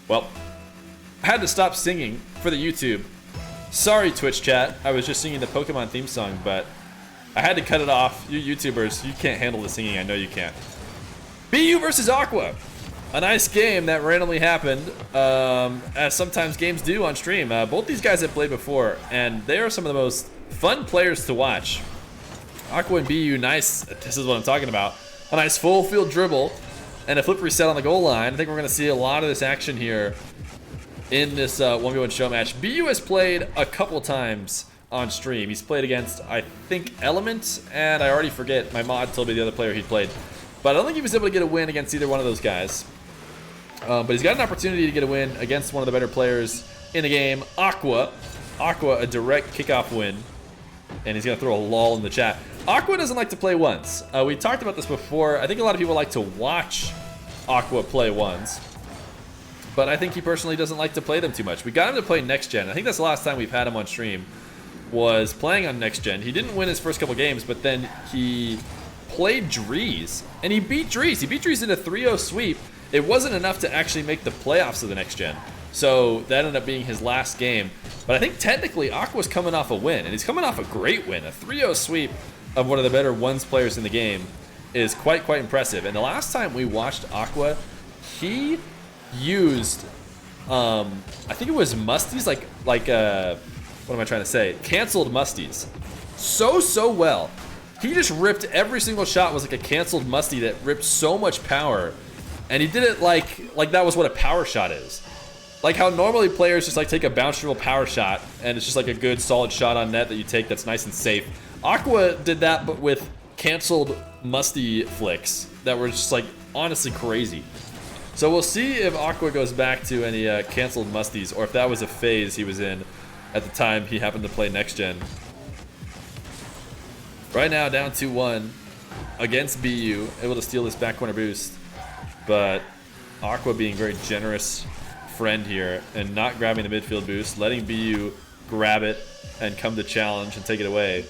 Well, I had to stop singing for the YouTube. Sorry, Twitch chat. I was just singing the Pokemon theme song, but I had to cut it off. You YouTubers, you can't handle the singing. I know you can't. Beeyu versus Aqua. A nice game that randomly happened, as sometimes games do on stream. Both these guys have played before, and they are some of the most fun players to watch. Aqua and Beeyu, nice. This is what I'm talking about. A nice full field dribble and a flip reset on the goal line. I think we're going to see a lot of this action here in this 1v1 show match. Beeyu has played a couple times on stream. He's played against, I think, Element, and I already forget. My mod told me the other player he played. But I don't think he was able to get a win against either one of those guys. But he's got an opportunity to get a win against one of the better players in the game, Aqua. Aqua, a direct kickoff win. And he's going to throw a lol in the chat. Aqua doesn't like to play ones. We talked about this before. I think a lot of people like to watch Aqua play ones. But I think he personally doesn't like to play them too much. We got him to play NEXGEN. I think that's the last time we've had him on stream. Was playing on NEXGEN. He didn't win his first couple games, but then he played Drees. And he beat Drees. He beat Drees in a 3-0 sweep. It wasn't enough to actually make the playoffs of the NEXGEN. So that ended up being his last game. But I think technically Aqua's coming off a win. And he's coming off a great win. A 3-0 sweep of one of the better ones players in the game is quite impressive. And the last time we watched Aqua, he used, I think it was Musties, like what am I trying to say? Canceled Musties. So well. He just ripped every single shot was like a canceled Musty that ripped so much power. And he did it like that was what a power shot is. Like how normally players just like take a bounce dribble power shot and it's just like a good solid shot on net that you take that's nice and safe. Aqua did that but with canceled Musty flicks that were just like honestly crazy. So we'll see if Aqua goes back to any canceled Musties or if that was a phase he was in at the time he happened to play NEXGEN. Right now down 2-1 against Beeyu, able to steal this back corner boost. But Aqua being very generous friend here and not grabbing the midfield boost, letting Beeyu grab it and come to challenge and take it away.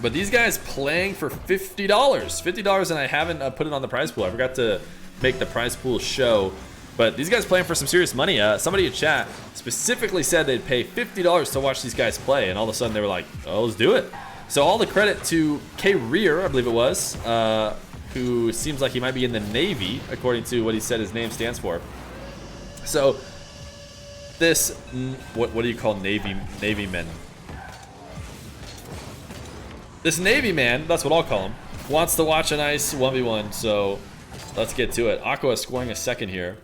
But these guys playing for $50. $50 and I haven't put it on the prize pool. I forgot to make the prize pool show. But these guys playing for some serious money. Somebody in chat specifically said they'd pay $50 to watch these guys play. And all of a sudden they were like, oh, let's do it. So all the credit to Feer, I believe it was, who seems like he might be in the Navy, according to what he said his name stands for. So this, what do you call Navy men? This Navy man, that's what I'll call him, wants to watch a nice 1v1, so let's get to it. Aqua is scoring a second here.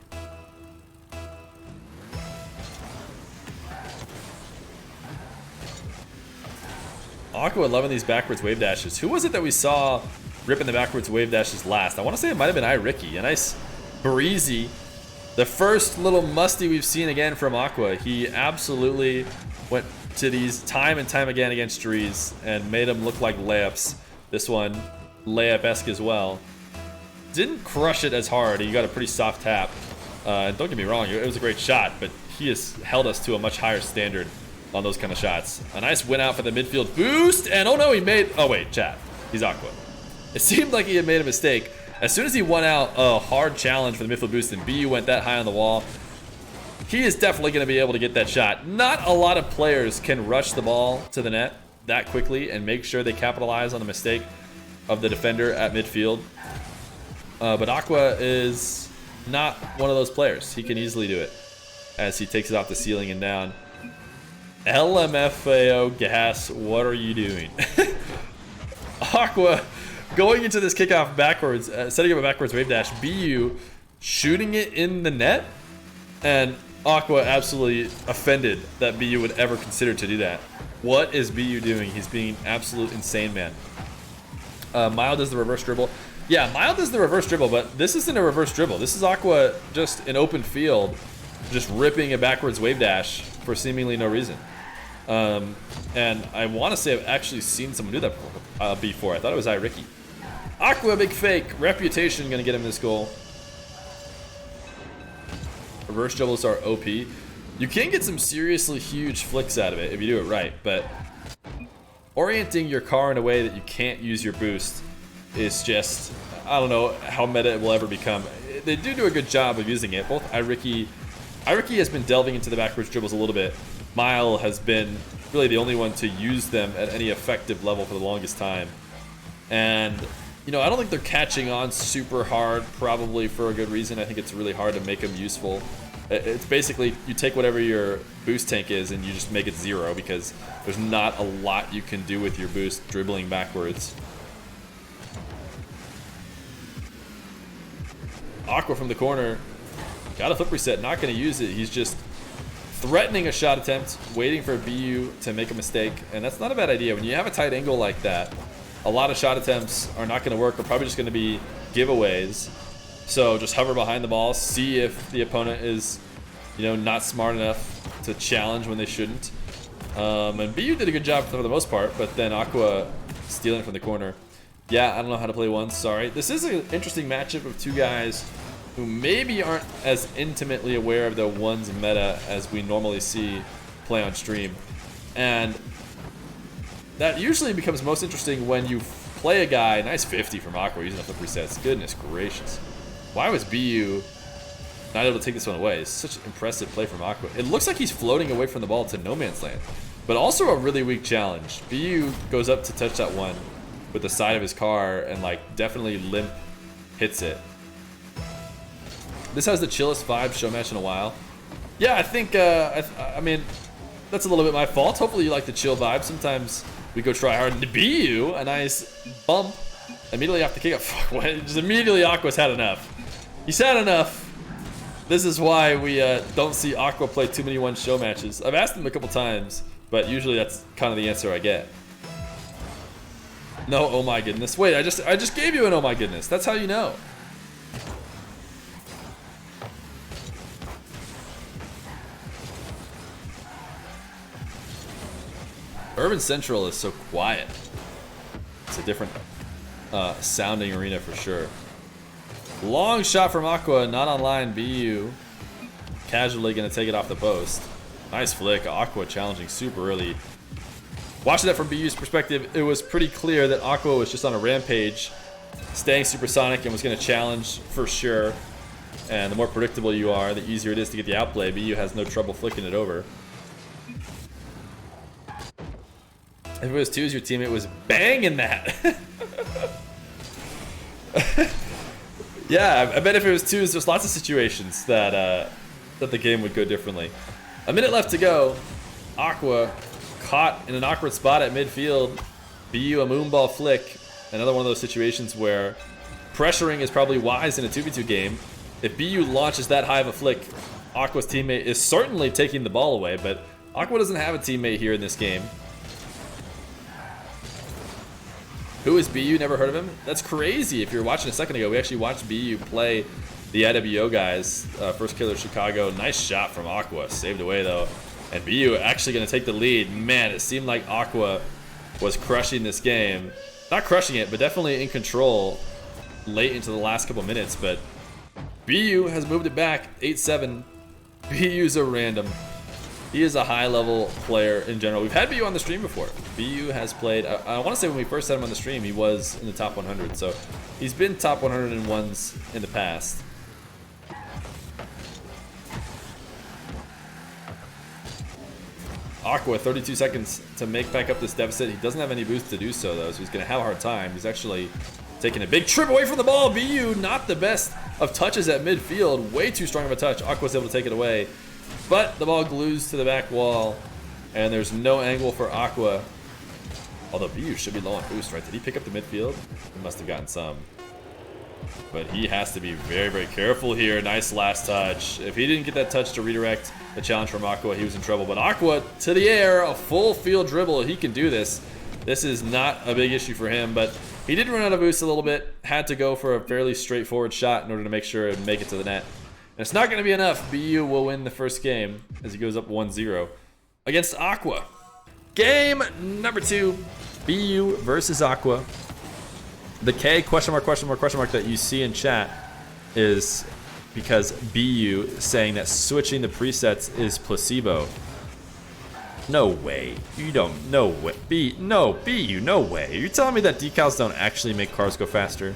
Aqua loving these backwards wave dashes. Who was it that we saw ripping the backwards wave dashes last? I want to say it might have been iRicky. A nice breezy. The first little musty we've seen again from Aqua. He absolutely went to these time and time again against Drees and made them look like layups. This one, layup-esque as well. Didn't crush it as hard. He got a pretty soft tap. And don't get me wrong, it was a great shot, but he has held us to a much higher standard on those kind of shots. A nice win out for the midfield boost, and oh no, he made, oh wait, chat, he's Aqua. It seemed like he had made a mistake. As soon as he won out a hard challenge for the midfield boost and Beeyu went that high on the wall, he is definitely going to be able to get that shot. Not a lot of players can rush the ball to the net that quickly and make sure they capitalize on the mistake of the defender at midfield. But Aqua is not one of those players. He can easily do it as he takes it off the ceiling and down. LMFAO gas, what are you doing? Aqua going into this kickoff backwards, setting up a backwards wave dash. Beeyu shooting it in the net, and Aqua absolutely offended that Beeyu would ever consider to do that. What is Beeyu doing? He's being absolute insane, man. Mild does the reverse dribble. Yeah, Mild does the reverse dribble, but this isn't a reverse dribble. This is Aqua just in open field, just ripping a backwards wave dash for seemingly no reason. And I want to say I've actually seen someone do that before. I thought it was iRicky. Aqua, big fake. Reputation going to get him this goal. Reverse dribbles are OP. You can get some seriously huge flicks out of it if you do it right, but orienting your car in a way that you can't use your boost is just, I don't know how meta it will ever become. they do a good job of using it. Both iRicky has been delving into the backwards dribbles a little bit. Mile has been really the only one to use them at any effective level for the longest time. And, you know, I don't think they're catching on super hard, probably for a good reason. I think it's really hard to make them useful. It's basically, you take whatever your boost tank is and you just make it 0 because there's not a lot you can do with your boost dribbling backwards. Aqua from the corner. Got a flip reset, not going to use it. He's just threatening a shot attempt, waiting for Beeyu to make a mistake. And that's not a bad idea. When you have a tight angle like that, a lot of shot attempts are not going to work. They're probably just going to be giveaways. So just hover behind the ball, see if the opponent is, you know, not smart enough to challenge when they shouldn't. And Beeyu did a good job for the most part, but then Aqua stealing from the corner. Yeah, I don't know how to play one, sorry. This is an interesting matchup of two guys who maybe aren't as intimately aware of the one's meta as we normally see play on stream. And that usually becomes most interesting when you play a guy, nice 50 from Aqua using the flip resets. Goodness gracious. Why was Beeyu not able to take this one away? It's such an impressive play from Aqua. It looks like he's floating away from the ball to no man's land, but also a really weak challenge. Beeyu goes up to touch that one with the side of his car and like definitely limp hits it. This has the chillest vibe Showmatch in a while. Yeah, I think, I mean, that's a little bit my fault. Hopefully you like the chill vibe. Sometimes we go try hard. And Beeyu, a nice bump immediately off the kick. Fuck, just immediately Aqua's had enough. He's had enough. This is why we don't see Aqua play too many one show matches. I've asked him a couple times, but usually that's kind of the answer I get. No, oh my goodness. Wait, I just gave you an oh my goodness. That's how you know. Urban Central is so quiet. It's a different sounding arena for sure. Long shot from Aqua, not online. Beeyu casually gonna take it off the post. Nice flick. Aqua challenging super early. Watching that from Beeyu's perspective, it was pretty clear that Aqua was just on a rampage, staying supersonic and was gonna challenge for sure. And the more predictable you are, the easier it is to get the outplay. Beeyu has no trouble flicking it over. If it was twos, your teammate was banging that. Yeah, I bet if it was twos, there's lots of situations that that the game would go differently. A minute left to go. Aqua caught in an awkward spot at midfield. Beeyu a moonball flick. Another one of those situations where pressuring is probably wise in a 2v2 game. If Beeyu launches that high of a flick, Aqua's teammate is certainly taking the ball away, but Aqua doesn't have a teammate here in this game. Who is Beeyu? Never heard of him? That's crazy. If you were watching a second ago, we actually watched Beeyu play the IWO guys. First Killer Chicago. Nice shot from Aqua. Saved away though. And Beeyu actually going to take the lead. Man, it seemed like Aqua was crushing this game. Not crushing it, but definitely in control late into the last couple minutes. But Beeyu has moved it back. 8-7. Beeyu's a random. He is a high-level player in general. We've had Beeyu on the stream before. Beeyu has played, I want to say when we first had him on the stream, he was in the top 100. So he's been top 101s in the past. Aqua, 32 seconds to make back up this deficit. He doesn't have any boost to do so, though, so he's going to have a hard time. He's actually taking a big trip away from the ball. Beeyu, not the best of touches at midfield. Way too strong of a touch. Aqua's able to take it away. But the ball glues to the back wall, and there's no angle for Aqua. Although Beeyu should be low on boost, right? Did he pick up the midfield? He must have gotten some. But he has to be very, very careful here. Nice last touch. If he didn't get that touch to redirect the challenge from Aqua, he was in trouble. But Aqua to the air, a full field dribble. He can do this. This is not a big issue for him, but he did run out of boost a little bit. Had to go for a fairly straightforward shot in order to make sure and make it to the net. And it's not going to be enough. Beeyu will win the first game as he goes up 1-0 against Aqua. Game number 2, Beeyu versus Aqua. The K question mark that you see in chat is because Beeyu saying that switching the presets is placebo. No way. You don't. No way. No, Beeyu, no way. You're telling me that decals don't actually make cars go faster?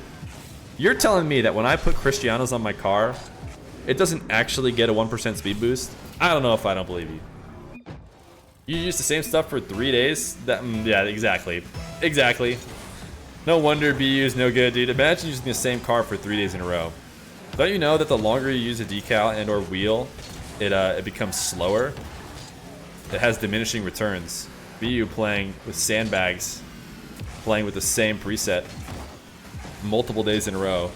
You're telling me that when I put Cristianos on my car, it doesn't actually get a 1% speed boost? I don't know if I don't believe you. You use the same stuff for 3 days? That, yeah, exactly. Exactly. No wonder Beeyu's no good, dude. Imagine using the same car for 3 days in a row. Don't you know that the longer you use a decal and or wheel, it becomes slower? It has diminishing returns. Beeyu playing with sandbags, playing with the same preset multiple days in a row.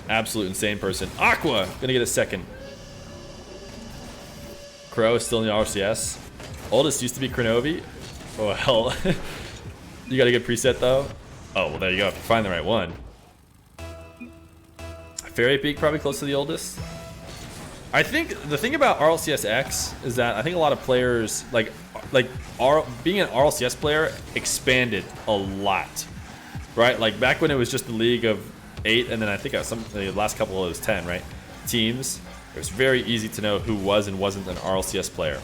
Absolute insane person. Aqua gonna get a second. Crow is still in the RCS. Oldest used to be Kronovi. Oh hell. You got a good preset though. Oh well, there you go. If you find the right one. Fairy Peak probably close to the oldest. I think the thing about RLCS X is that I think a lot of players being an RLCS player expanded a lot, right? Like back when it was just the league of 8, and then I think the last couple of those 10, right? Teams. It was very easy to know who was and wasn't an RLCS player.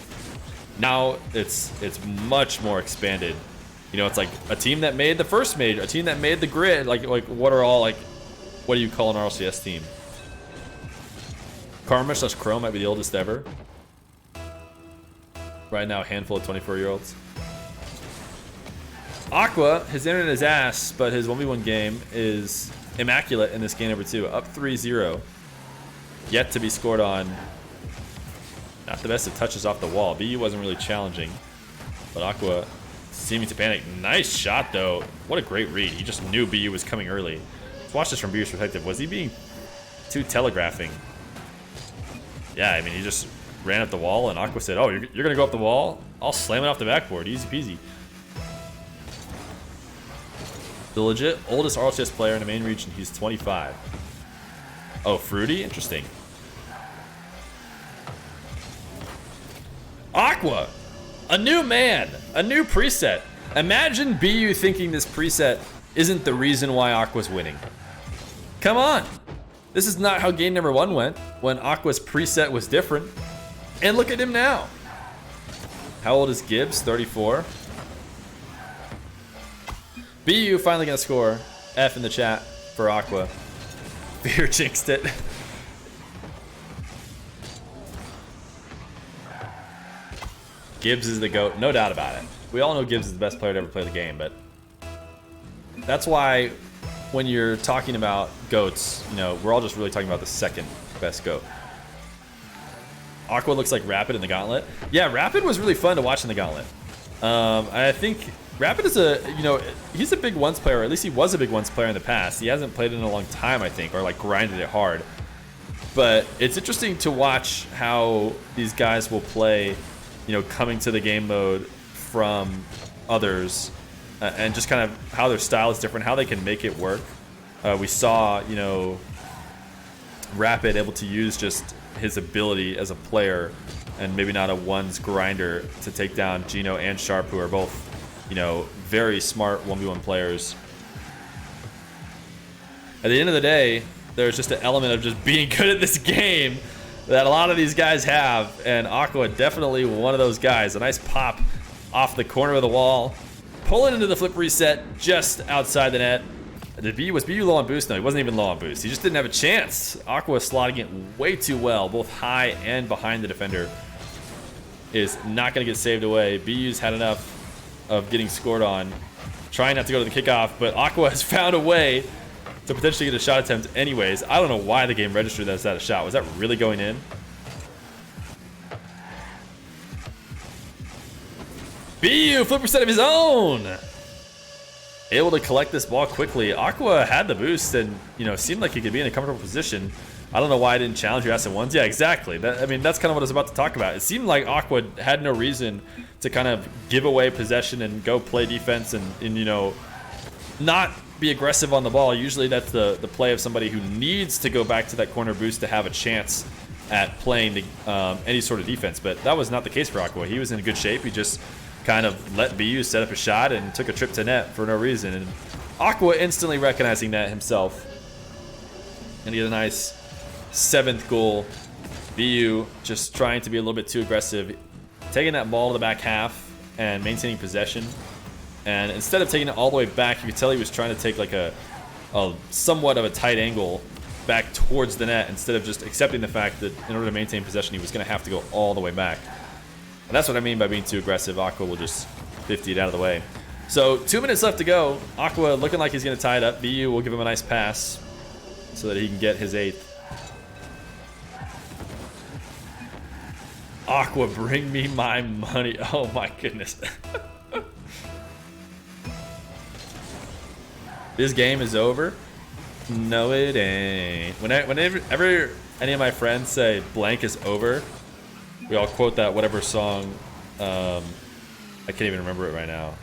Now it's much more expanded. You know, it's like a team that made the first major, a team that made the grid. Like what are all like? What do you call an RLCS team? Karma/Crow might be the oldest ever. Right now, a handful of 24-year-olds. Aqua, his internet is ass, but his 1v1 game is immaculate in this game number 2. Up 3-0. Yet to be scored on. Not the best of touches off the wall. Beeyu wasn't really challenging. But Aqua seeming to panic. Nice shot, though. What a great read. He just knew Beeyu was coming early. Let's watch this from Beeyu's perspective. Was he being too telegraphing? Yeah, I mean, he just ran up the wall, and Aqua said, oh, you're going to go up the wall? I'll slam it off the backboard. Easy peasy. The legit oldest RLCS player in the main region. He's 25. Oh, Fruity? Interesting. Aqua! A new man! A new preset. Imagine Beeyu thinking this preset isn't the reason why Aqua's winning. Come on! This is not how game number 1 went, when Aqua's preset was different. And look at him now. How old is Gibbs? 34. Beeyu finally gonna score. F in the chat for Aqua. Feer jinxed it. Gibbs is the GOAT, no doubt about it. We all know Gibbs is the best player to ever play the game, but that's why when you're talking about GOATs, you know, we're all just really talking about the second best GOAT. Aqua looks like Rapid in the Gauntlet. Yeah, Rapid was really fun to watch in the Gauntlet. I think Rapid is he's a big ones player, or at least he was a big ones player in the past. He hasn't played in a long time, I think, or like grinded it hard. But it's interesting to watch how these guys will play, you know, coming to the game mode from others, and just kind of how their style is different, how they can make it work. We saw, you know, Rapid able to use just his ability as a player and maybe not a ones grinder to take down Gino and Sharp, who are both, you know, very smart 1v1 players. At the end of the day, there's just an element of just being good at this game that a lot of these guys have, and Aqua definitely one of those guys. A nice pop off the corner of the wall, pulling into the flip reset just outside the net. Was Beeyu low on boost? No, he wasn't even low on boost. He just didn't have a chance. Aqua slotting it way too well, both high and behind the defender. Is not going to get saved away. Beeyu's had enough of getting scored on, trying not to go to the kickoff, but Aqua has found a way to potentially get a shot attempt anyways. I don't know why the game registered that as that a shot. Was that really going in? Beeyu, flip reset of his own! Able to collect this ball quickly. Aqua had the boost and, you know, seemed like he could be in a comfortable position. I don't know why I didn't challenge your ass at ones. Yeah, exactly. I mean, that's kind of what I was about to talk about. It seemed like Aqua had no reason to kind of give away possession and go play defense and you know, not be aggressive on the ball. Usually that's the play of somebody who needs to go back to that corner boost to have a chance at playing any sort of defense. But that was not the case for Aqua. He was in good shape. He just kind of let Beeyu set up a shot and took a trip to net for no reason. And Aqua instantly recognizing that himself. And he had a nice 7th goal. Beeyu just trying to be a little bit too aggressive, taking that ball to the back half and maintaining possession. And instead of taking it all the way back, you could tell he was trying to take like a somewhat of a tight angle back towards the net instead of just accepting the fact that in order to maintain possession, he was going to have to go all the way back. And that's what I mean by being too aggressive. Aqua will just 50 it out of the way. So 2 minutes left to go. Aqua looking like he's going to tie it up. Beeyu will give him a nice pass so that he can get his 8th. Aqua, bring me my money. Oh my goodness. This game is over? No, it ain't. Whenever any of my friends say blank is over, we all quote that whatever song. I can't even remember it right now.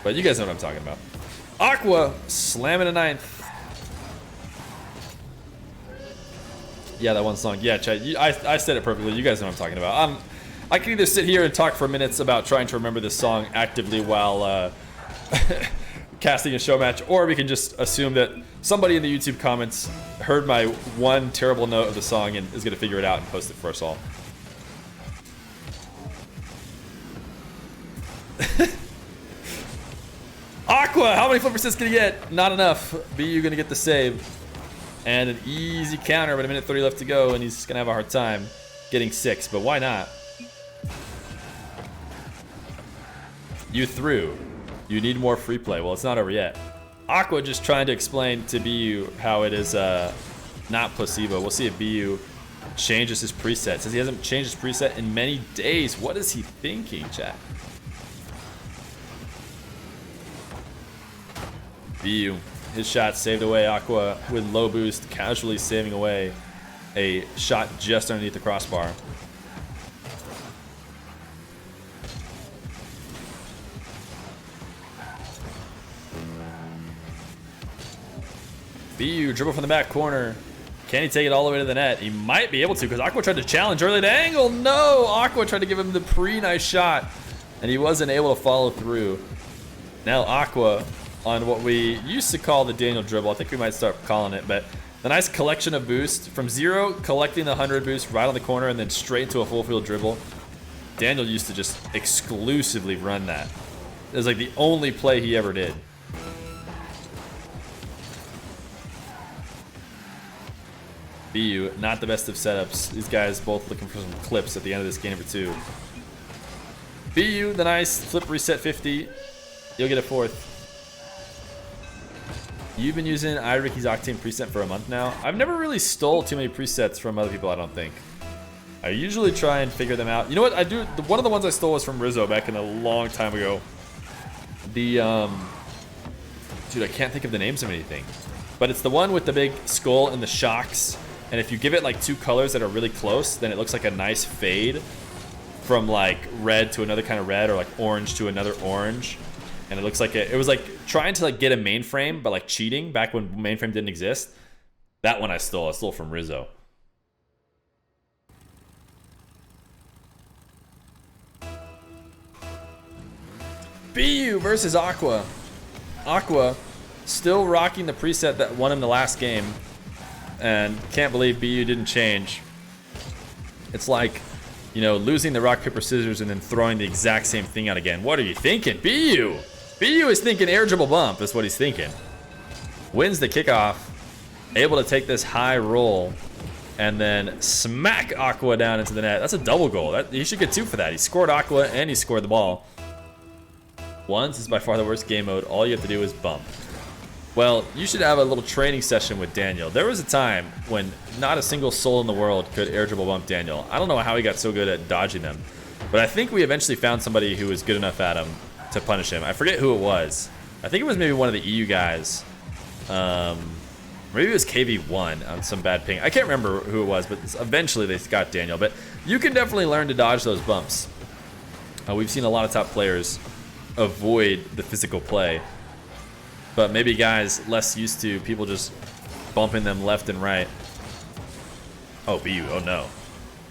But you guys know what I'm talking about. Aqua slamming a 9th. Yeah, that one song. Yeah, Chad, I said it perfectly. You guys know what I'm talking about. I can either sit here and talk for minutes about trying to remember this song actively while casting a show match, or we can just assume that somebody in the YouTube comments heard my one terrible note of the song and is going to figure it out and post it for us all. Aqua, how many flip assists can he get? Not enough. Beeyu going to get the save. And an easy counter, but a minute 30 left to go, and he's going to have a hard time getting 6, but why not? You threw. You need more free play. Well, it's not over yet. Aqua just trying to explain to Beeyu how it is not placebo. We'll see if Beeyu changes his preset. Says he hasn't changed his preset in many days. What is he thinking, chat? Beeyu. His shot saved away. Aqua with low boost, casually saving away a shot just underneath the crossbar. Beeyu dribble from the back corner. Can he take it all the way to the net? He might be able to because Aqua tried to challenge early to angle. No! Aqua tried to give him the pre-nice shot and he wasn't able to follow through. Now Aqua on what we used to call the Daniel dribble. I think we might start calling it, but the nice collection of boost from 0, collecting the 100 boost right on the corner and then straight into a full field dribble. Daniel used to just exclusively run that. It was like the only play he ever did. Beeyu, not the best of setups. These guys both looking for some clips at the end of this game for 2. Beeyu, the nice flip reset 50. You'll get a 4th. You've been using iRicky's Octane preset for a month now. I've never really stole too many presets from other people, I don't think. I usually try and figure them out. You know what I do? One of the ones I stole was from Rizzo back in a long time ago. The, dude, I can't think of the names of anything. But it's the one with the big skull and the shocks. And if you give it like 2 colors that are really close, then it looks like a nice fade from like red to another kind of red or like orange to another orange. And it looks like it was like trying to like get a mainframe, but like cheating back when mainframe didn't exist. That one I stole from Rizzo. Beeyu versus Aqua. Aqua still rocking the preset that won him the last game. And can't believe Beeyu didn't change. It's like, you know, losing the rock, paper, scissors and then throwing the exact same thing out again. What are you thinking, Beeyu? Beeyu is thinking air dribble bump, is what he's thinking. Wins the kickoff, able to take this high roll, and then smack Aqua down into the net. That's a double goal. He should get 2 for that. He scored Aqua and he scored the ball. Once is by far the worst game mode. All you have to do is bump. Well, you should have a little training session with Daniel. There was a time when not a single soul in the world could air dribble bump Daniel. I don't know how he got so good at dodging them, but I think we eventually found somebody who was good enough at him to punish him. I forget who it was. I think it was maybe one of the EU guys. Maybe it was KV1 on some bad ping. I can't remember who it was, but eventually they got Daniel. But you can definitely learn to dodge those bumps. We've seen a lot of top players avoid the physical play. But maybe guys less used to people just bumping them left and right. Oh, Beeyu, oh no.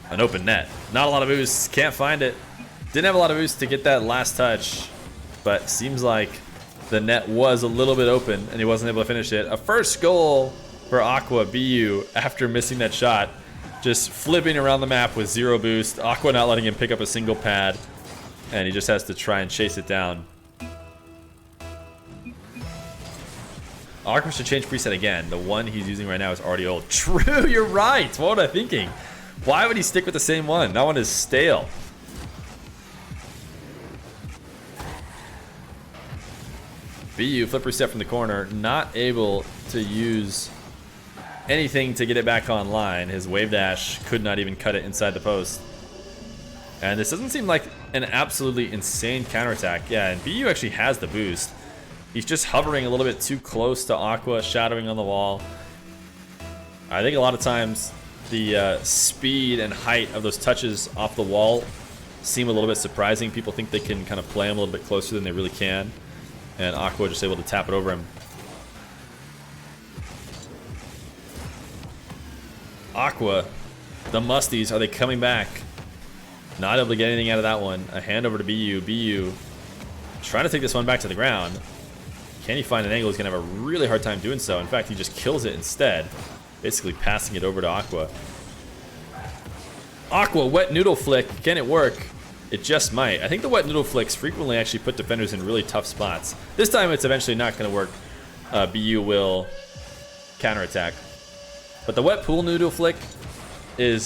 An open net. Not a lot of boosts, can't find it. Didn't have a lot of boosts to get that last touch. But seems like the net was a little bit open and he wasn't able to finish it. A first goal for Aqua. Beeyu, after missing that shot, just flipping around the map with 0 boost. Aqua not letting him pick up a single pad. And he just has to try and chase it down. Aqua should change preset again. The one he's using right now is already old. True, you're right. What was I thinking? Why would he stick with the same one? That one is stale. Beeyu, flip reset from the corner, not able to use anything to get it back online. His wave dash could not even cut it inside the post. And this doesn't seem like an absolutely insane counterattack. Yeah, and Beeyu actually has the boost. He's just hovering a little bit too close to Aqua, shadowing on the wall. I think a lot of times the speed and height of those touches off the wall seem a little bit surprising. People think they can kind of play him a little bit closer than they really can. And Aqua just able to tap it over him. Aqua, the musties, are they coming back? Not able to get anything out of that one. A hand over to Beeyu. Beeyu trying to take this one back to the ground. Can he find an angle? He's going to have a really hard time doing so. In fact, he just kills it instead. Basically passing it over to Aqua. Aqua, wet noodle flick. Can it work? It just might. I think the wet noodle flicks frequently actually put defenders in really tough spots. This time it's eventually not going to work. Beeyu will counterattack. But the wet pool noodle flick is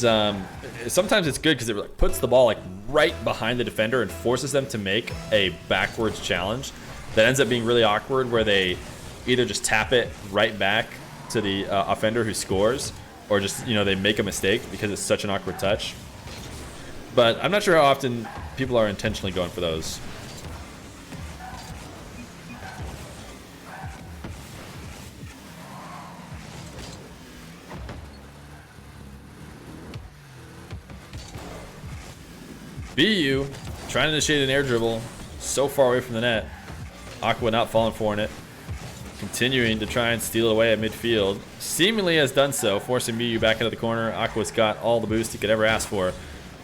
sometimes it's good because it like puts the ball like right behind the defender and forces them to make a backwards challenge that ends up being really awkward, where they either just tap it right back to the offender who scores, or just, you know, they make a mistake because it's such an awkward touch. But I'm not sure how often people are intentionally going for those. Beeyu trying to initiate an air dribble, so far away from the net. Aqua not falling for it. Continuing to try and steal it away at midfield. Seemingly has done so, forcing Beeyu back into the corner. Aqua's got all the boost he could ever ask for.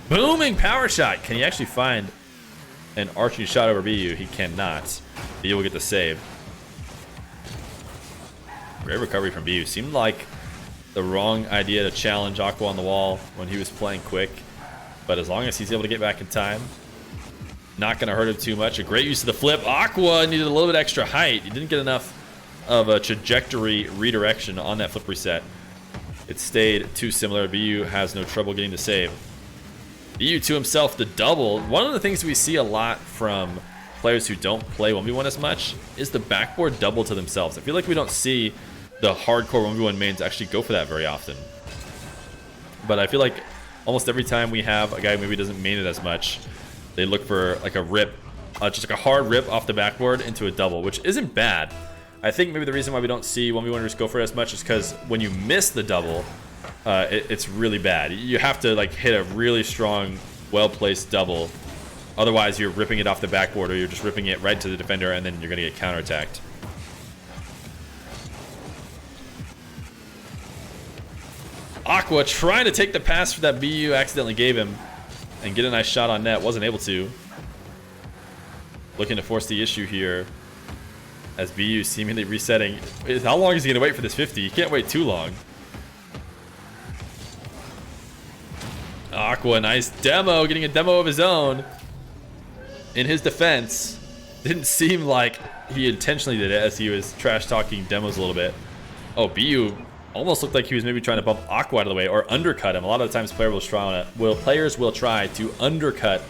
Booming power shot. Can he actually find an arching shot over Beeyu? He cannot. Beeyu will get the save. Great recovery from Beeyu. Seemed like the wrong idea to challenge Aqua on the wall when he was playing quick. But as long as he's able to get back in time, not going to hurt him too much. A great use of the flip. Aqua needed a little bit extra height. He didn't get enough of a trajectory redirection on that flip reset. It stayed too similar. Beeyu has no trouble getting the save. Beeyu to himself the double. One of the things we see a lot from players who don't play 1v1 as much is the backboard double to themselves. I feel like we don't see the hardcore 1v1 mains actually go for that very often. But I feel like almost every time we have a guy who maybe doesn't main it as much, they look for like a rip, just like a hard rip off the backboard into a double, which isn't bad. I think maybe the reason why we don't see 1v1ers go for it as much is because when you miss the double, it's really bad. You have to like hit a really strong, well-placed double. Otherwise, you're ripping it off the backboard, or you're just ripping it right to the defender, and then you're going to get counterattacked. Aqua trying to take the pass that Beeyu accidentally gave him and get a nice shot on net. Wasn't able to. Looking to force the issue here as Beeyu seemingly resetting. How long is he going to wait for this 50? He can't wait too long. Aqua, nice demo. Getting a demo of his own. In his defense, didn't seem like he intentionally did it, as he was trash talking demos a little bit. Oh, Beeyu almost looked like he was maybe trying to bump Aqua out of the way or undercut him. A lot of the times players will try to undercut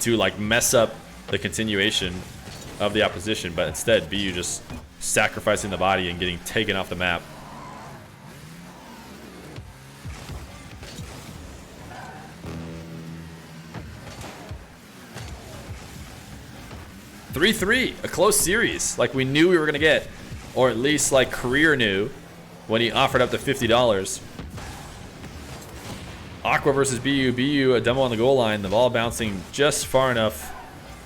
to like mess up the continuation of the opposition, but instead Beeyu just sacrificing the body and getting taken off the map. (3-3), a close series like we knew we were gonna get, or at least like Career knew when he offered up the $50. Aqua versus Beeyu. Beeyu, a demo on the goal line. The ball bouncing just far enough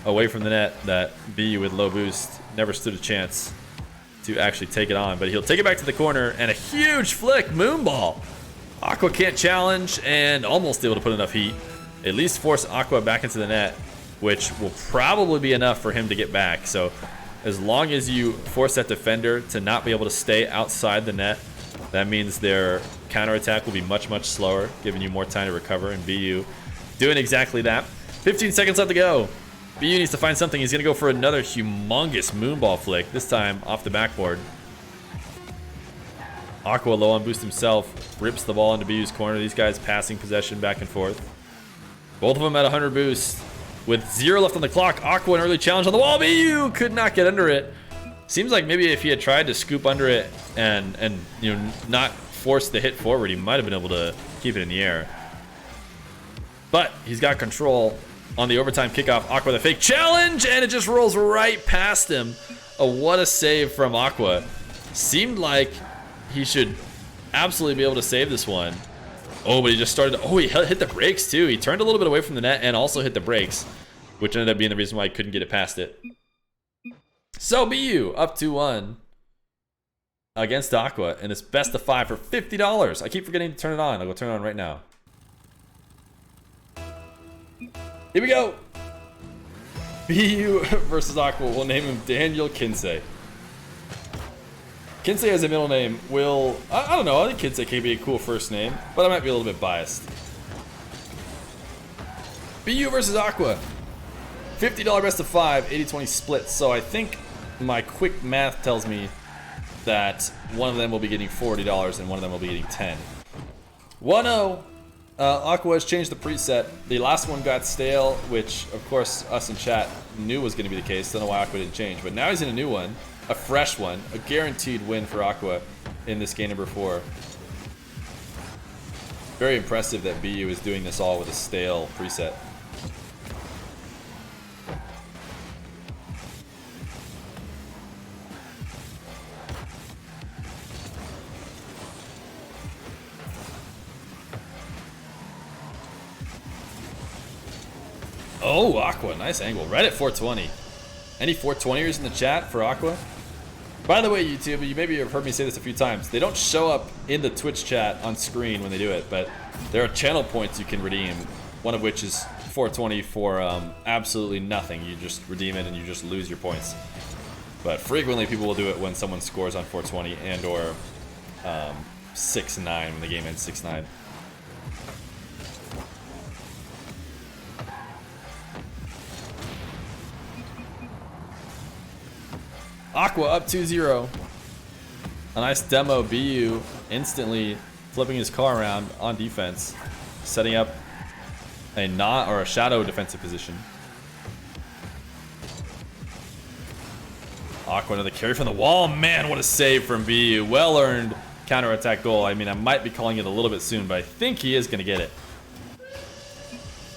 away from the net that Beeyu with low boost never stood a chance to actually take it on. But he'll take it back to the corner, and a huge flick moonball. Aqua can't challenge and almost able to put enough heat. At least force Aqua back into the net, which will probably be enough for him to get back. So as long as you force that defender to not be able to stay outside the net, that means their counterattack will be much, much slower, giving you more time to recover. And Beeyu doing exactly that. 15 seconds left to go. Beeyu needs to find something. He's going to go for another humongous moonball flick, this time off the backboard. Aqua low on boost himself, rips the ball into Beeyu's corner. These guys passing possession back and forth. Both of them at 100 boost. With 0 left on the clock, Aqua an early challenge on the wall. Beeyu could not get under it. Seems like maybe if he had tried to scoop under it and you know, not force the hit forward, he might have been able to keep it in the air. But he's got control on the overtime kickoff. Aqua the fake challenge, and it just rolls right past him. Oh, what a save from Aqua. Seemed like he should absolutely be able to save this one. Oh, but he just started. Oh, he hit the brakes too. He turned a little bit away from the net and also hit the brakes, which ended up being the reason why he couldn't get it past it. So Beeyu up 2-1 against Aqua in this best of 5 for $50. I keep forgetting to turn it on. I'll go turn it on right now. Here we go. Beeyu versus Aqua. We'll name him Daniel Kinsey. Kinsey has a middle name. I don't know. I think Kinsey can be a cool first name, but I might be a little bit biased. Beeyu versus Aqua. $50 best of 5, 80-20 split. So I think my quick math tells me that one of them will be getting $40 and one of them will be getting $10. 1-0. Aqua has changed the preset. The last one got stale, which of course us in chat knew was going to be the case. Don't know why Aqua didn't change, but now he's in a new one, a fresh one, a guaranteed win for Aqua in this game number 4. Very impressive that Beeyu is doing this all with a stale preset. Oh, Aqua, nice angle, right at 420. Any 420ers in the chat for Aqua? By the way, YouTube, you maybe have heard me say this a few times. They don't show up in the Twitch chat on screen when they do it, but there are channel points you can redeem, one of which is 420 for absolutely nothing. You just redeem it and you just lose your points. But frequently people will do it when someone scores on 420 and or 6-9 when the game ends 6-9. Aqua up 2-0. A nice demo. Beeyu instantly flipping his car around on defense, setting up a shadow defensive position. Aqua another carry from the wall. Man, what a save from Beeyu. Well earned counterattack goal. I mean, I might be calling it a little bit soon, but I think he is going to get it.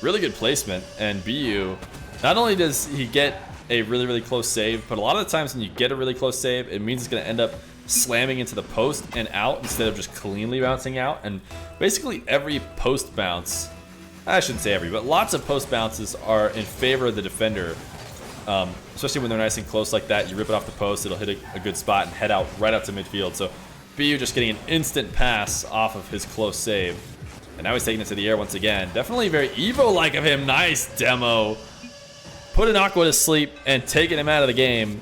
Really good placement, and Beeyu, not only does he get a really, really close save, but a lot of the times when you get a really close save, it means it's going to end up slamming into the post and out instead of just cleanly bouncing out. And basically every post bounce, I shouldn't say every, but lots of post bounces are in favor of the defender, especially when they're nice and close like that. You rip it off the post, it'll hit a good spot and head out right out to midfield. So Beeyu just getting an instant pass off of his close save. And now he's taking it to the air once again. Definitely very Evo-like of him. Nice demo. Putting Aqua to sleep and taking him out of the game.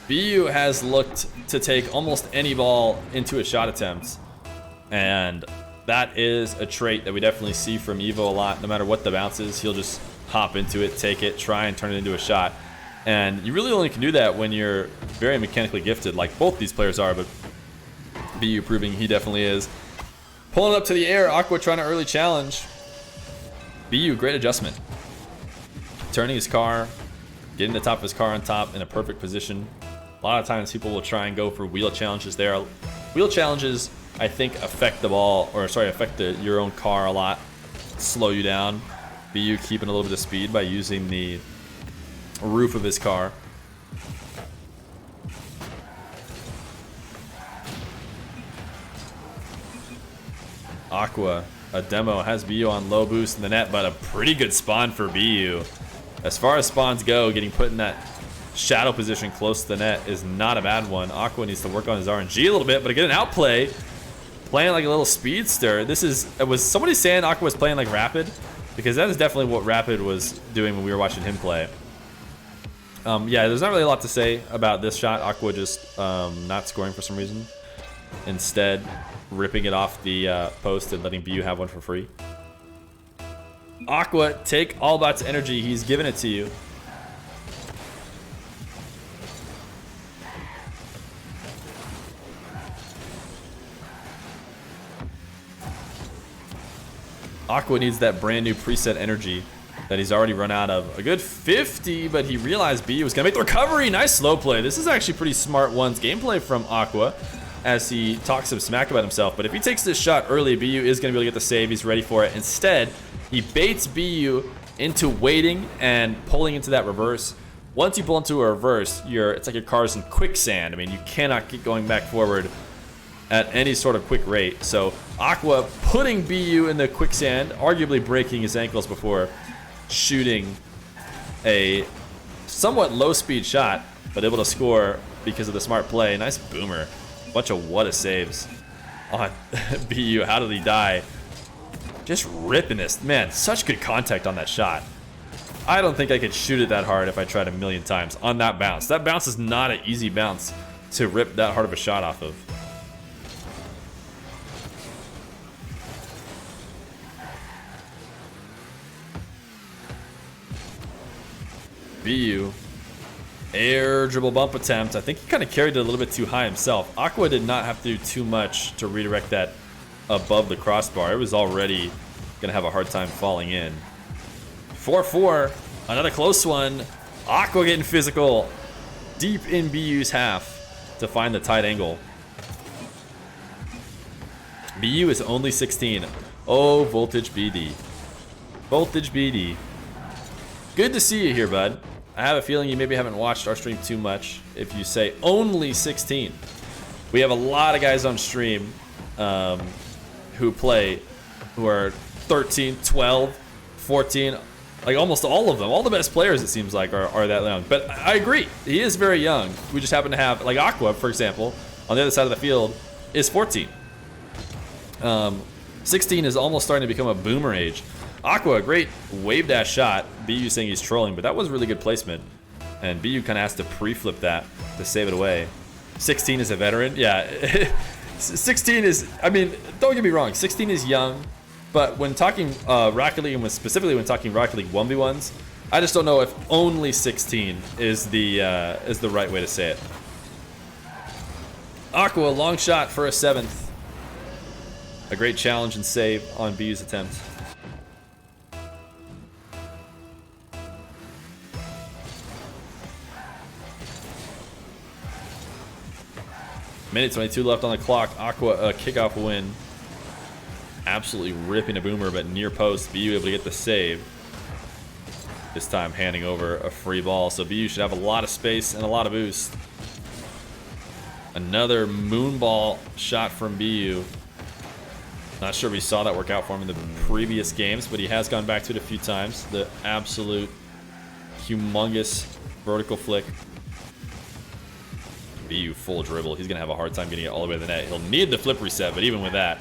Beeyu has looked to take almost any ball into a shot attempt, and that is a trait that we definitely see from Evo a lot. No matter what the bounce is, he'll just hop into it, take it, try and turn it into a shot. And you really only can do that when you're very mechanically gifted, like both these players are, but Beeyu proving he definitely is. Pulling it up to the air, Aqua trying to early challenge. Beeyu, great adjustment. Turning his car, getting the top of his car on top in a perfect position. A lot of times people will try and go for wheel challenges there. Wheel challenges, I think, affect the ball, or sorry, affect your own car a lot. Slow you down. Beeyu keeping a little bit of speed by using the roof of his car. Aqua, a demo, has Beeyu on low boost in the net, but a pretty good spawn for Beeyu. As far as spawns go, getting put in that shadow position close to the net is not a bad one. Aqua needs to work on his RNG a little bit, but again, an outplay. Playing like a little speedster. Was somebody saying Aqua was playing like Rapid? Because that is definitely what Rapid was doing when we were watching him play. Yeah, there's not really a lot to say about this shot. Aqua just not scoring for some reason. Instead, ripping it off the post and letting Beeyu have one for free. Aqua, take all Bot's energy. He's giving it to you. Aqua needs that brand new preset energy that he's already run out of. A good 50, but he realized Beeyu was gonna make the recovery. Nice slow play. This is actually pretty smart ones gameplay from Aqua as he talks some smack about himself. But if he takes this shot early, Beeyu is gonna be able to get the save. He's ready for it. Instead, he baits Beeyu into waiting and pulling into that reverse. Once you pull into a reverse, it's like your car's in quicksand. I mean, you cannot keep going back forward at any sort of quick rate. So Aqua putting Beeyu in the quicksand, arguably breaking his ankles before shooting a somewhat low speed shot, but able to score because of the smart play. Nice boomer. Bunch of what a saves on Beeyu. How did he die? Just ripping this. Man, such good contact on that shot. I don't think I could shoot it that hard if I tried a million times on that bounce. That bounce is not an easy bounce to rip that hard of a shot off of. Beeyu, air dribble bump attempt. I think he kind of carried it a little bit too high himself. Aqua did not have to do too much to redirect that above the crossbar. It was already gonna have a hard time falling in. 4-4, another close one. Aqua getting physical deep in Beeyu's half to find the tight angle. Beeyu is only 16. Oh, Voltage BD. Voltage BD. Good to see you here, bud. I have a feeling you maybe haven't watched our stream too much if you say only 16. We have a lot of guys on stream who are 13, 12, 14, like almost all of them. All the best players, it seems like, are that young. But I agree, he is very young. We just happen to have, like Aqua, for example, on the other side of the field, is 14. 16 is almost starting to become a boomer age. Aqua, great wave dash shot. Beeyu saying he's trolling, but that was really good placement. And Beeyu kind of has to pre-flip that to save it away. 16 is a veteran. Yeah, 16 is, I mean, don't get me wrong, 16 is young, but when talking Rocket League, and specifically when talking Rocket League 1v1s, I just don't know if only 16 is the right way to say it. Aqua, long shot for a 7th. A great challenge and save on Beeyu's attempt. Minute 22 left on the clock. Aqua, a kickoff win. Absolutely ripping a boomer, but near post. Beeyu able to get the save. This time handing over a free ball. So Beeyu should have a lot of space and a lot of boost. Another moonball shot from Beeyu. Not sure if we saw that work out for him in the previous games, but he has gone back to it a few times. The absolute humongous vertical flick. Beeyu full dribble. He's going to have a hard time getting it all the way to the net. He'll need the flip reset, but even with that,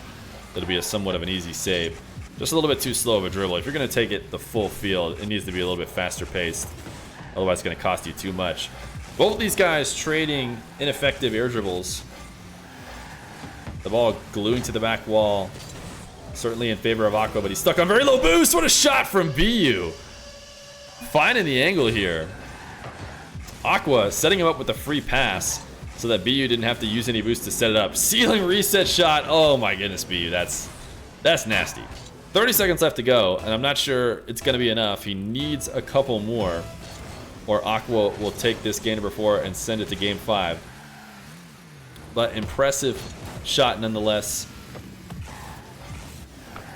it'll be somewhat of an easy save. Just a little bit too slow of a dribble. If you're going to take it the full field, it needs to be a little bit faster paced. Otherwise, it's going to cost you too much. Both these guys trading ineffective air dribbles. The ball gluing to the back wall. Certainly in favor of Aqua, but he's stuck on very low boost. What a shot from Beeyu. Finding the angle here. Aqua setting him up with a free pass so that Beeyu didn't have to use any boost to set it up. Ceiling reset shot. Oh my goodness, Beeyu. That's nasty. 30 seconds left to go, and I'm not sure it's going to be enough. He needs a couple more, or Aqua will take this game number 4 and send it to game 5. But impressive shot nonetheless.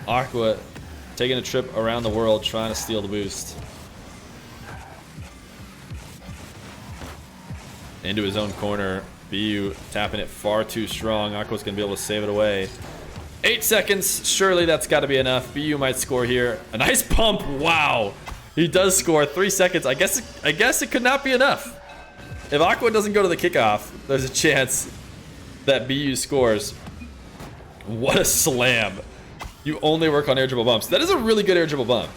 Aqua taking a trip around the world trying to steal the boost. Into his own corner. Beeyu tapping it far too strong. Aqua's going to be able to save it away. 8 seconds. Surely that's got to be enough. Beeyu might score here. A nice pump. Wow. He does score. 3 seconds. I guess it could not be enough. If Aqua doesn't go to the kickoff, there's a chance that Beeyu scores. What a slam. You only work on air dribble bumps. That is a really good air dribble bump.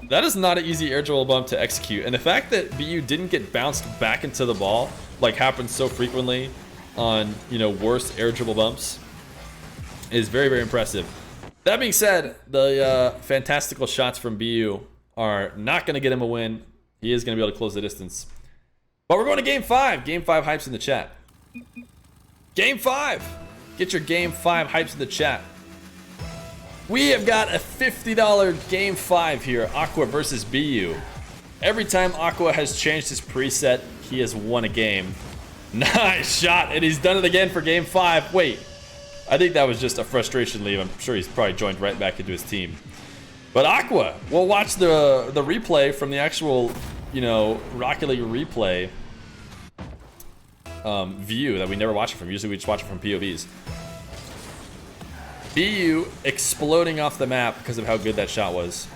That is not an easy air dribble bump to execute. And the fact that Beeyu didn't get bounced back into the ball, like happens so frequently on, you know, worse air dribble bumps, is very, very impressive. That being said, the fantastical shots from Beeyu are not going to get him a win. He is going to be able to close the distance. But we're going to game 5. Game 5 hypes in the chat. Game 5. Get your game 5 hypes in the chat. We have got a $50 game 5 here, Aqua versus Beeyu. Every time Aqua has changed his preset, he has won a game. Nice shot, and he's done it again for game 5. Wait, I think that was just a frustration leave. I'm sure he's probably joined right back into his team. But Aqua, we'll watch the replay from the actual, you know, Rocket League replay view that we never watch it from. Usually we just watch it from POVs. Beeyu exploding off the map because of how good that shot was.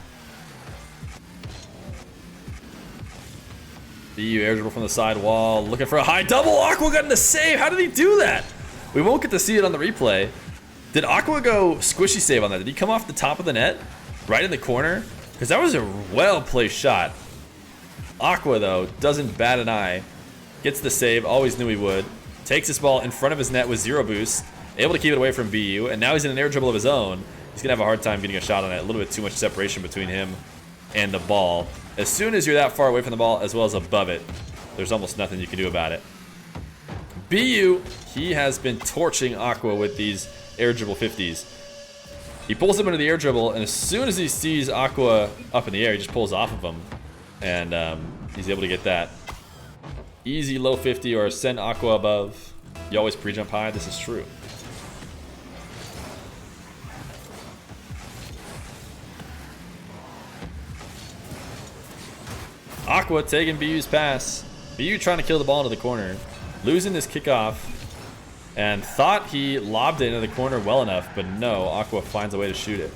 Beeyu air dribble from the side wall, looking for a high double. Aqua got in the save. How did he do that? We won't get to see it on the replay. Did Aqua go squishy save on that? Did he come off the top of the net? Right in the corner? Because that was a well-placed shot. Aqua, though, doesn't bat an eye. Gets the save, always knew he would. Takes this ball in front of his net with 0 boost. Able to keep it away from Beeyu, and now he's in an air dribble of his own. He's going to have a hard time getting a shot on it. A little bit too much separation between him and the ball. As soon as you're that far away from the ball, as well as above it, there's almost nothing you can do about it. Beeyu, he has been torching Aqua with these air dribble 50s. He pulls him into the air dribble, and as soon as he sees Aqua up in the air, he just pulls off of him. And he's able to get that easy low 50 or send Aqua above. You always pre-jump high, this is true. Aqua taking Beeyu's pass. Beeyu trying to kill the ball into the corner. Losing this kickoff. And thought he lobbed it into the corner well enough, but no, Aqua finds a way to shoot it.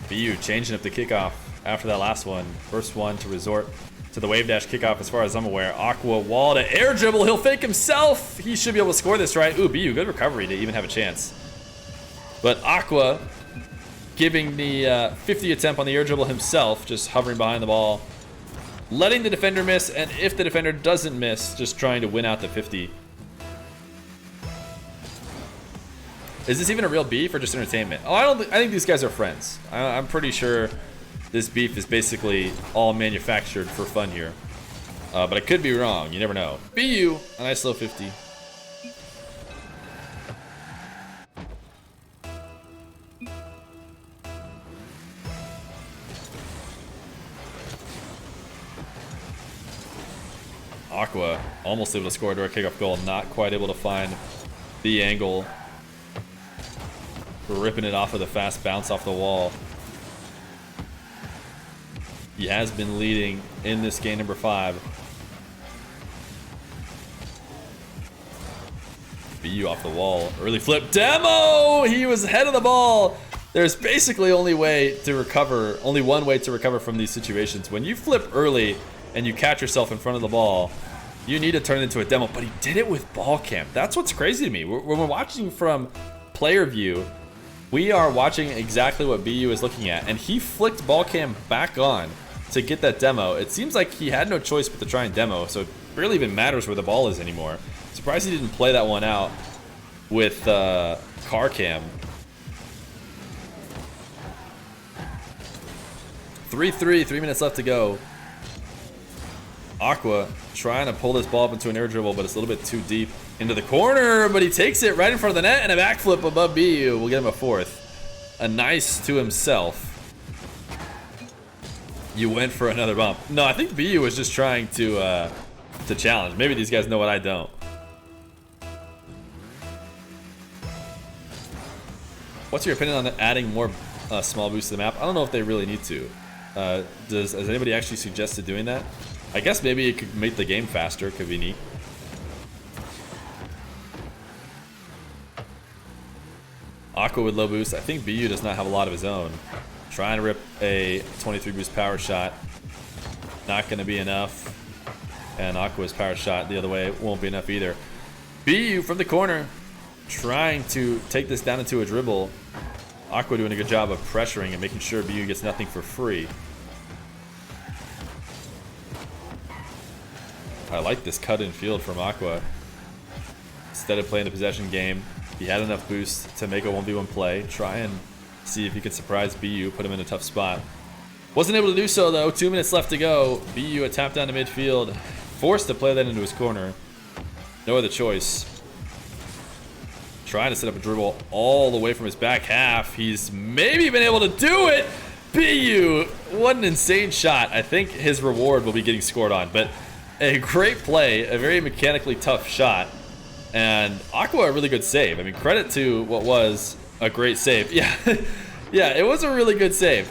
Beeyu changing up the kickoff after that last one. First one to resort to the wave dash kickoff as far as I'm aware. Aqua wall to air dribble. He'll fake himself. He should be able to score this, right? Ooh, Beeyu, good recovery to even have a chance. But Aqua giving the 50 attempt on the air dribble himself, just hovering behind the ball. Letting the defender miss, and if the defender doesn't miss, just trying to win out the 50. Is this even a real beef or just entertainment? Oh, I think these guys are friends. I'm pretty sure this beef is basically all manufactured for fun here. But I could be wrong. You never know. Beeyu, a nice low 50. Aqua almost able to score a direct kickoff goal. Not quite able to find the angle. Ripping it off with a fast bounce off the wall. He has been leading in this game number 5. Beeyu off the wall. Early flip. Demo! He was ahead of the ball. There's basically only one way to recover from these situations. When you flip early and you catch yourself in front of the ball, you need to turn it into a demo. But he did it with ball cam. That's what's crazy to me. When we're watching from player view, we are watching exactly what Beeyu is looking at, and he flicked ball cam back on to get that demo. It seems like he had no choice but to try and demo, so it barely even matters where the ball is anymore. Surprised he didn't play that one out with car cam. 3-3, 3 minutes left to go. Aqua trying to pull this ball up into an air dribble, but it's a little bit too deep into the corner, but he takes it right in front of the net, and a backflip above Beeyu will get him a 4th. A nice to himself. You went for another bump. No, I think Beeyu was just trying to challenge. Maybe these guys know what I don't. What's your opinion on adding more small boosts to the map? I don't know if they really need to. Has anybody actually suggested doing that? I guess maybe it could make the game faster. Could be neat. Aqua with low boost. I think Beeyu does not have a lot of his own. Trying to rip a 23 boost power shot. Not going to be enough. And Aqua's power shot the other way won't be enough either. Beeyu from the corner. Trying to take this down into a dribble. Aqua doing a good job of pressuring and making sure Beeyu gets nothing for free. I like this cut in field from Aqua. Instead of playing the possession game, he had enough boost to make a 1v1 play. Try and see if he could surprise Beeyu, put him in a tough spot. Wasn't able to do so though. 2 minutes left to go. Beeyu a tap down to midfield. Forced to play that into his corner. No other choice. Trying to set up a dribble all the way from his back half. He's maybe been able to do it. Beeyu, what an insane shot. I think his reward will be getting scored on, but a great play, a very mechanically tough shot, and Aqua a really good save. I mean, credit to what was a great save. Yeah, yeah, it was a really good save.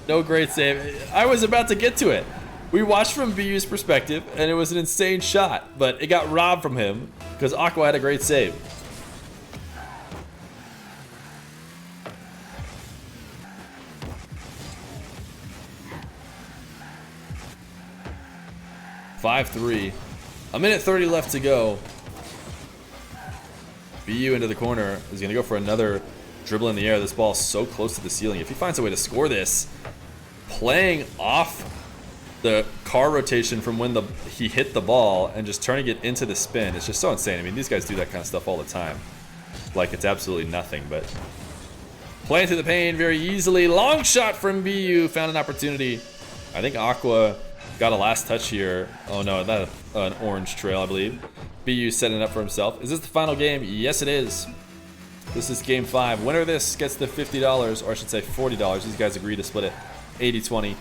No great save. I was about to get to it. We watched from Beeyu's perspective, and it was an insane shot, but it got robbed from him because Aqua had a great save. (5-3). A minute 30 left to go. Beeyu into the corner is going to go for another dribble in the air. This ball's so close to the ceiling. If he finds a way to score this, playing off the car rotation from when he hit the ball and just turning it into the spin, it's just so insane. I mean, these guys do that kind of stuff all the time. Like it's absolutely nothing, but playing through the pain very easily. Long shot from Beeyu, found an opportunity. I think Aqua got a last touch here. Oh no, that's an orange trail, I believe. Beeyu setting it up for himself. Is this the final game? Yes, it is. This is game 5. Winner of this gets the $50, or I should say $40. These guys agree to split it 80-20.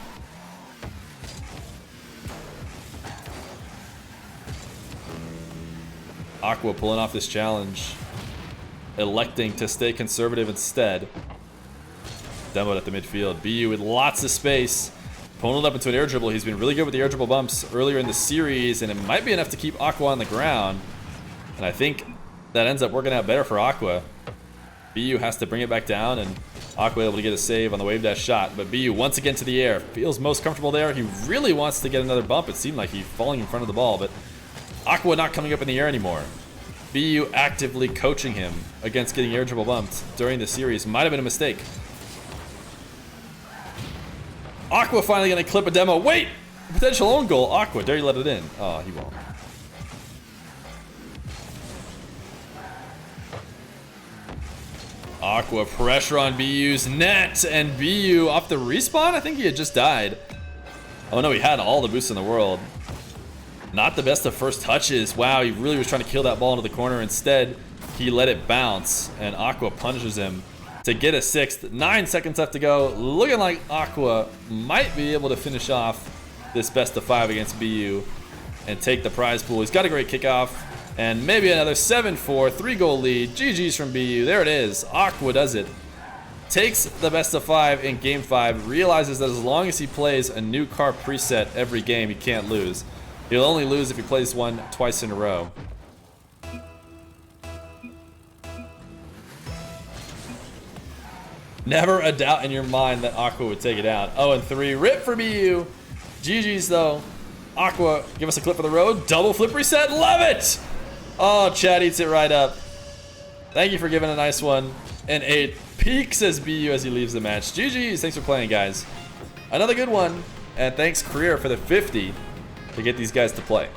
Aqua pulling off this challenge, electing to stay conservative instead. Demoed at the midfield. Beeyu with lots of space. Pulling it up into an air dribble. He's been really good with the air dribble bumps earlier in the series, and it might be enough to keep Aqua on the ground. And I think that ends up working out better for Aqua. Beeyu has to bring it back down, and Aqua able to get a save on the wave dash shot. But Beeyu once again to the air. Feels most comfortable there. He really wants to get another bump. It seemed like he's falling in front of the ball, but Aqua not coming up in the air anymore. Beeyu actively coaching him against getting air dribble bumped during the series. Might have been a mistake. Aqua finally gonna clip a demo. Wait! Potential own goal. Aqua, dare you let it in? Oh, he won't. Aqua pressure on Beeyu's net, and Beeyu off the respawn? I think he had just died. Oh no, he had all the boosts in the world. Not the best of first touches. Wow, he really was trying to kill that ball into the corner. Instead, he let it bounce, and Aqua punishes him to get a 6th. 9 seconds left to go. Looking like Aqua might be able to finish off this best of 5 against Beeyu and take the prize pool. He's got a great kickoff, and maybe another 7-4, 3-goal lead. GG's from Beeyu. There it is. Aqua does it. Takes the best of 5 in game 5. Realizes that as long as he plays a new car preset every game, he can't lose. He'll only lose if he plays one twice in a row. Never a doubt in your mind that Aqua would take it out. 0-3. Rip for Beeyu. GG's though. Aqua, give us a clip for the road. Double flip reset. Love it. Oh, Chad eats it right up. Thank you for giving a nice one. And 8 peaks as Beeyu as he leaves the match. GG's. Thanks for playing, guys. Another good one. And thanks, Career, for the 50 to get these guys to play.